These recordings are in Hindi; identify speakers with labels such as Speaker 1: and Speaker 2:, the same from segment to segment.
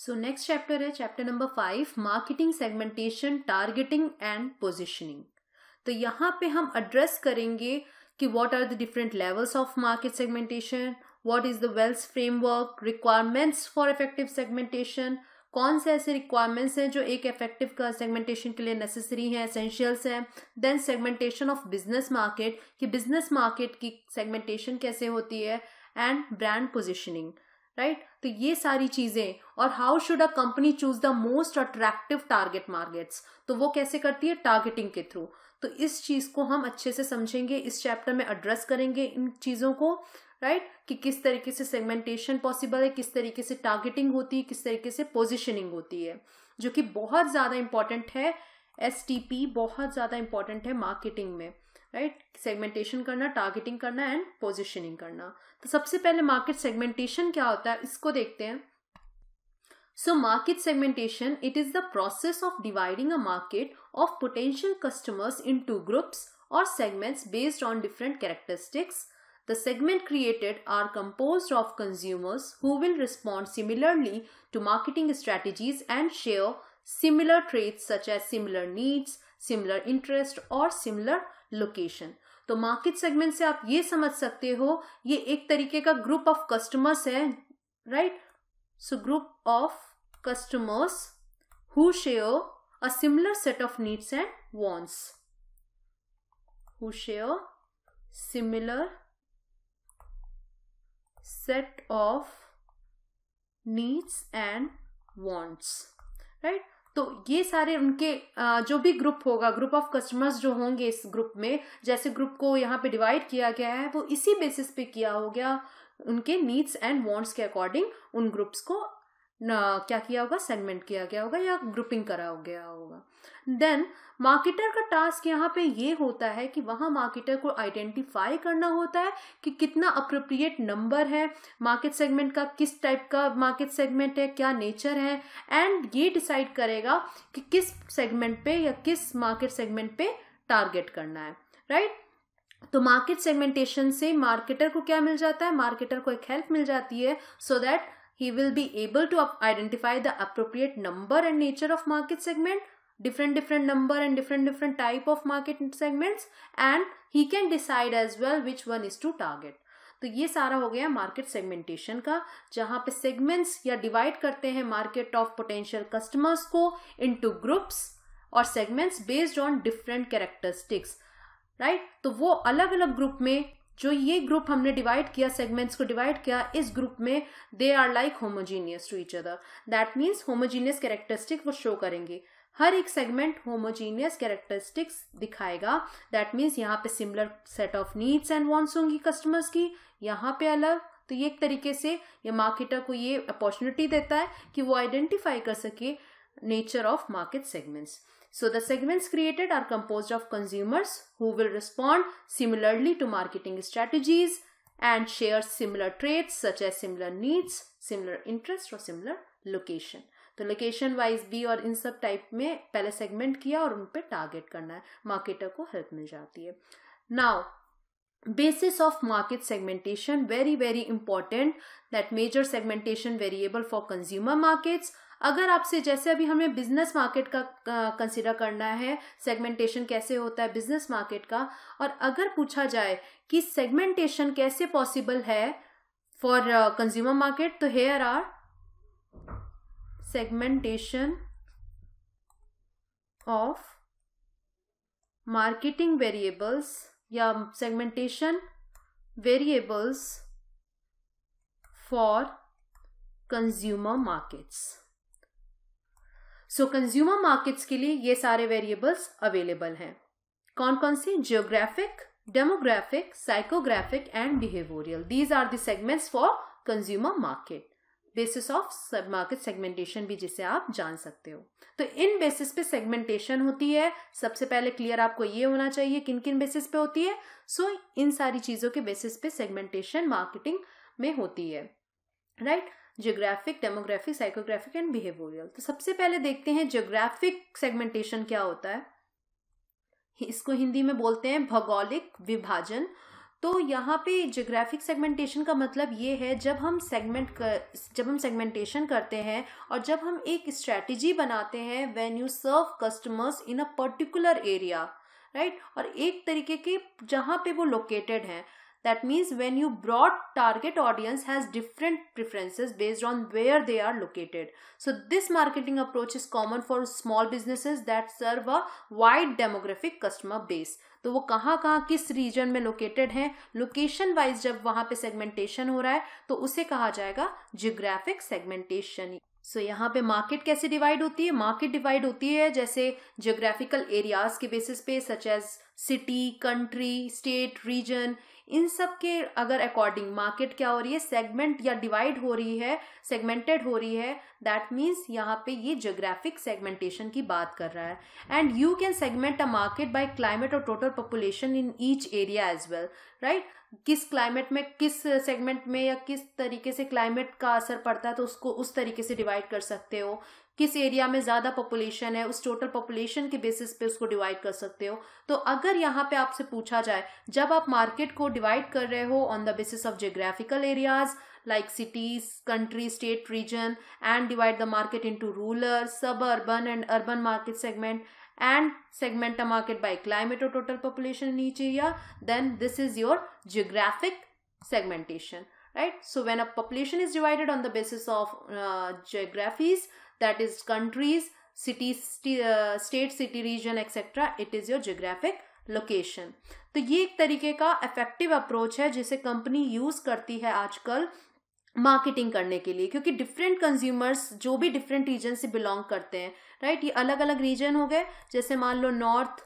Speaker 1: सो नेक्स्ट चैप्टर है chapter number 5, marketing segmentation, targeting and positioning. तो यहाँ पे हम एड्रेस करेंगे कि what are the different levels of market segmentation, what is the wells framework, requirements for effective segmentation, कौन से ऐसे रिक्वायरमेंट्स हैं जो एक इफेक्टिव का सेगमेंटेशन के लिए नेसेसरी हैं, एसेंशियल्स हैं। Then segmentation of business market, कि बिजनेस मार्केट की सेगमेंटेशन कैसे होती है, एंड ब्रांड पोजिशनिंग, राइट। तो ये सारी चीजें, और how should a company choose the most attractive target markets, तो वो कैसे करती है, टारगेटिंग के थ्रू। तो इस चीज को हम अच्छे से समझेंगे, इस चैप्टर में एड्रेस करेंगे इन चीजों को, राइट, कि किस तरीके से सेगमेंटेशन पॉसिबल है, किस तरीके से टारगेटिंग होती है, किस तरीके से पोजिशनिंग होती है, जो कि बहुत ज्यादा इंपॉर्टेंट है। STP बहुत ज्यादा इंपॉर्टेंट है मार्केटिंग में, राइट, सेगमेंटेशन करना, टारगेटिंग करना एंड पोजिशनिंग करना। तो सबसे पहले मार्केट सेगमेंटेशन क्या होता है इसको देखते हैं। So market segmentation, it is the process of dividing a market of potential customers into groups or segments based on different characteristics. The segment created are composed of consumers who will respond similarly to marketing strategies and share similar traits such as similar needs, similar interest or similar location. तो मार्केट सेगमेंट से आप ये समझ सकते हो, ये एक तरीके का ग्रुप ऑफ कस्टमर्स है, right. So group of customers who share a similar set of needs and wants. Who share similar set of needs and wants. Right? तो ये सारे उनके जो भी ग्रुप होगा, ग्रुप ऑफ कस्टमर्स जो होंगे इस ग्रुप में, जैसे ग्रुप को यहाँ पे डिवाइड किया गया है, वो इसी बेसिस पे किया हो गया, उनके नीड्स एंड वांट्स के अकॉर्डिंग उन ग्रुप्स को क्या किया होगा, सेगमेंट किया गया होगा या ग्रुपिंग करा गया होगा। देन मार्केटर का टास्क यहाँ पे ये होता है कि वहां मार्केटर को आइडेंटिफाई करना होता है कि कितना अप्रोप्रिएट नंबर है मार्केट सेगमेंट का, किस टाइप का मार्केट सेगमेंट है, क्या नेचर है, एंड ये डिसाइड करेगा कि किस सेगमेंट पे या किस मार्केट सेगमेंट पे टारगेट करना है, राइट। तो मार्केट सेगमेंटेशन से मार्केटर को क्या मिल जाता है, मार्केटर को एक हेल्प मिल जाती है, so that he will be able to identify the appropriate number and nature of market segment, different number and different type of market segments, and he can decide as well which one is to target. तो ये सारा हो गया मार्केट सेगमेंटेशन का, जहां पे सेगमेंट्स या डिवाइड करते हैं मार्केट ऑफ पोटेंशियल कस्टमर्स को इनटू ग्रुप्स और segments based on different characteristics, right. तो वो अलग अलग ग्रुप में, जो ये ग्रुप हमने डिवाइड किया, सेगमेंट्स को डिवाइड किया, इस ग्रुप में they are like homogeneous to each other, that means homogeneous characteristic वो शो करेंगे। हर एक सेगमेंट होमोजीनियस कैरेक्टरिस्टिक्स दिखाएगा, दैट मीन्स यहाँ पे similar set of needs and wants होंगी कस्टमर्स की, यहाँ पे अलग। तो ये एक तरीके से ये मार्केटर को ये अपॉर्चुनिटी देता है कि वो आइडेंटिफाई कर सके nature of market segments. So the segments created are composed of consumers who will respond similarly to marketing strategies and share similar traits such as similar needs, similar interests और similar location. तो लोकेशन वाइज भी और इन सब टाइप में पहले सेगमेंट किया और उन पे टारगेट करना है, मार्केटर को हेल्प मिल जाती है. Now basis of market segmentation, very important, that major segmentation variable for consumer markets. अगर आपसे जैसे अभी हमें बिजनेस मार्केट का कंसिडर करना है, सेगमेंटेशन कैसे होता है बिजनेस मार्केट का, और अगर पूछा जाए कि सेगमेंटेशन कैसे पॉसिबल है फॉर कंज्यूमर मार्केट, तो here are segmentation of marketing variables या segmentation variables for consumer markets. So consumer markets के लिए ये सारे वेरिएबल्स अवेलेबल हैं. कौन कौन से? Geographic, demographic, psychographic and behavioural. These are the segments for consumer market. Basis of market segmentation भी जिसे आप जान सकते हो. तो इन बेसिस पे सेगमेंटेशन होती है. सबसे पहले क्लियर आपको ये होना चाहिए किन किन बेसिस पे होती है. सो इन सारी चीजों के बेसिस पे सेगमेंटेशन मार्केटिंग में होती है, right. Geographic, demographic, psychographic and behavioural. तो सबसे पहले देखते हैं जियोग्राफिक सेगमेंटेशन क्या होता है. इसको हिंदी में बोलते हैं भौगोलिक विभाजन. तो यहाँ पे जियोग्राफिक सेगमेंटेशन का मतलब ये है जब हम सेगमेंटेशन करते हैं और जब हम एक स्ट्रैटेजी बनाते हैं when you serve customers in a particular area, right, और एक तरीके के जहाँ पे वो लोकेटेड हैं. That means when you broad target audience has different preferences based on where they are located. So this marketing approach is common for small businesses that serve a wide demographic customer base. तो वो कहाँ किस रीजन में लोकेटेड हैं, लोकेशन वाइज जब वहाँ पे सेगमेंटेशन हो रहा है तो उसे कहा जाएगा जियोग्राफिक सेगमेंटेशन. सो यहाँ पे मार्केट कैसे डिवाइड होती है? मार्केट डिवाइड होती है जैसे जियोग्राफिकल एरियाज के बेसिस पे, such as city, country, state, region, इन सब के अगर अकॉर्डिंग मार्केट क्या हो रही है, सेगमेंट या डिवाइड हो रही है, सेगमेंटेड हो रही है, दैट मीन्स यहाँ पे ये जियोग्राफिक सेगमेंटेशन की बात कर रहा है. And you can segment a market by climate और total population in each area as well, right. किस क्लाइमेट में, किस सेगमेंट में या किस तरीके से क्लाइमेट का असर पड़ता है तो उसको उस तरीके से डिवाइड कर सकते हो. किस एरिया में ज़्यादा पॉपुलेशन है उस टोटल पॉपुलेशन के बेसिस पे उसको डिवाइड कर सकते हो. तो अगर यहाँ पे आपसे पूछा जाए जब आप मार्केट को डिवाइड कर रहे हो on the basis of geographical areas like cities, country, state, region, and divide the market into rural, suburban and urban market segment, and segment a market by climate or total population in each area, then this is your geographic segmentation, right? So when a population is divided on the basis of geographies, that is countries, cities, state, city, region, etc., it is your geographic location. तो ये एक तरीके का इफेक्टिव अप्रोच है जिसे कंपनी यूज करती है आजकल मार्केटिंग करने के लिए, क्योंकि डिफरेंट कंज्यूमर्स जो भी डिफरेंट रीजन से बिलोंग करते हैं, राइट. ये अलग अलग रीजन हो गए, जैसे मान लो north,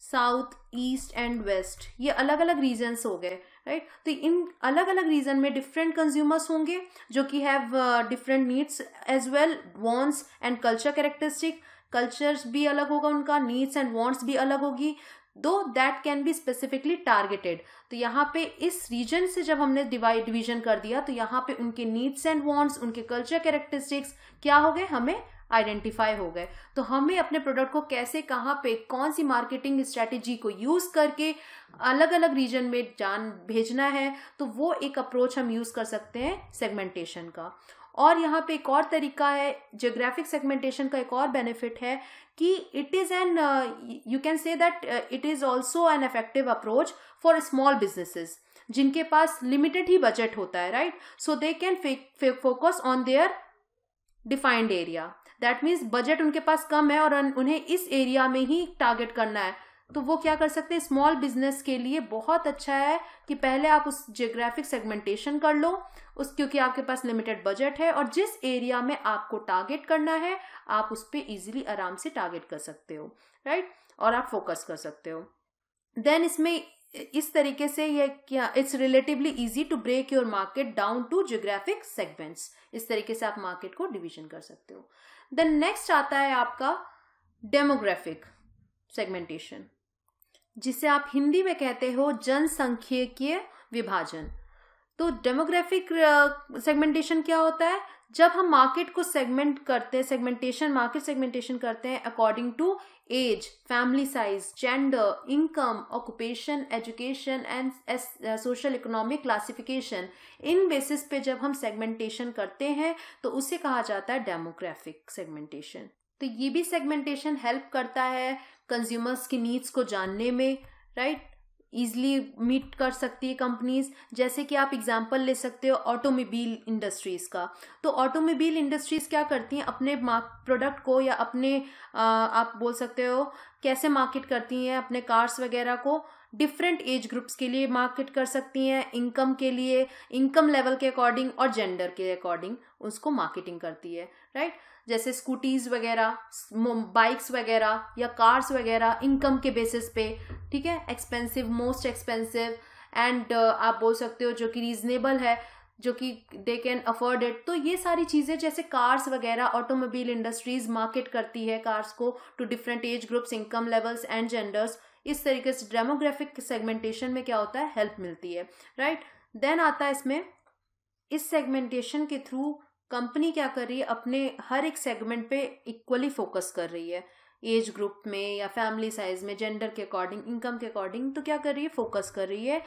Speaker 1: south, east and west, ये अलग अलग रीजन्स हो गए, राइट. तो इन अलग अलग रीजन में डिफरेंट कंज्यूमर्स होंगे जो कि have different needs as well, wants and culture characteristic. Cultures भी अलग होगा उनका, नीड्स एंड वांट्स भी अलग होगी, दो that can be specifically targeted. तो यहाँ पे इस रीजन से जब हमने डिवीजन कर दिया तो यहाँ पे उनके नीड्स एंड वांट्स, उनके कल्चर कैरेक्टरिस्टिक्स क्या हो गए, हमें आइडेंटिफाई हो गए. तो हमें अपने प्रोडक्ट को कैसे, कहाँ पे, कौन सी मार्केटिंग स्ट्रैटेजी को यूज करके अलग अलग रीजन में भेजना है, तो वो एक अप्रोच हम यूज कर सकते हैं सेगमेंटेशन का. और यहाँ पे एक और तरीका है जियोग्राफिक सेगमेंटेशन का, एक और बेनिफिट है कि it is an, you can say that it is also an effective approach for small businesses जिनके पास लिमिटेड ही बजट होता है, right. So they can focus on their defined area. That means budget उनके पास कम है और उन्हें इस एरिया में ही टारगेट करना है, तो वो क्या कर सकते हैं, स्मॉल बिजनेस के लिए बहुत अच्छा है कि पहले आप उस जियोग्राफिक सेगमेंटेशन कर लो क्योंकि आपके पास लिमिटेड बजट है और जिस एरिया में आपको टारगेट करना है आप उस पर इजीली आराम से टारगेट कर सकते हो, राइट, और आप फोकस कर सकते हो. देन इसमें इस तरीके से ये क्या, it's relatively easy to break your market down to geographic segments. इस तरीके से आप मार्केट को डिवीजन कर सकते हो. देन नेक्स्ट आता है आपका डेमोग्राफिक सेगमेंटेशन, जिसे आप हिंदी में कहते हो जनसांख्यिकीय विभाजन. तो डेमोग्राफिक सेगमेंटेशन क्या होता है, जब हम मार्केट को सेगमेंट करते हैं, मार्केट सेगमेंटेशन करते हैं according to age, family size, gender, income, occupation, education and social economic classification. इन बेसिस पे जब हम सेगमेंटेशन करते हैं तो उसे कहा जाता है डेमोग्राफिक सेगमेंटेशन. तो ये भी सेगमेंटेशन हेल्प करता है कंज्यूमर्स की नीड्स को जानने में, राइट. ईजिली मीट कर सकती है कंपनीज. जैसे कि आप एग्जांपल ले सकते हो ऑटोमोबाइल इंडस्ट्रीज का. तो ऑटोमोबाइल इंडस्ट्रीज क्या करती हैं, अपने प्रोडक्ट को या अपने आप बोल सकते हो कैसे मार्केट करती हैं अपने कार्स वगैरह को, डिफरेंट एज ग्रुप्स के लिए मार्केट कर सकती हैं, इनकम के लिए, इनकम लेवल के अकॉर्डिंग और जेंडर के अकॉर्डिंग उसको मार्केटिंग करती है, राइट. जैसे स्कूटीज वगैरह, बाइक्स वगैरह या कार्स वगैरह इनकम के बेसिस पे, ठीक है, एक्सपेंसिव, मोस्ट एक्सपेंसिव एंड आप बोल सकते हो जो कि रीजनेबल है, जो कि दे कैन अफोर्ड इट. तो ये सारी चीज़ें जैसे कार्स वगैरह ऑटोमोबाइल इंडस्ट्रीज मार्केट करती है कार्स को to different age groups, income levels and genders. इस तरीके से डेमोग्राफिक सेगमेंटेशन में क्या होता है, हेल्प मिलती है, राइट. देन आता है इसमें, इस सेगमेंटेशन के थ्रू कंपनी क्या कर रही है, अपने हर एक सेगमेंट पे इक्वली फोकस कर रही है, एज ग्रुप में या फैमिली साइज में, जेंडर के अकॉर्डिंग, इनकम के अकॉर्डिंग. तो क्या कर रही है, फोकस कर रही है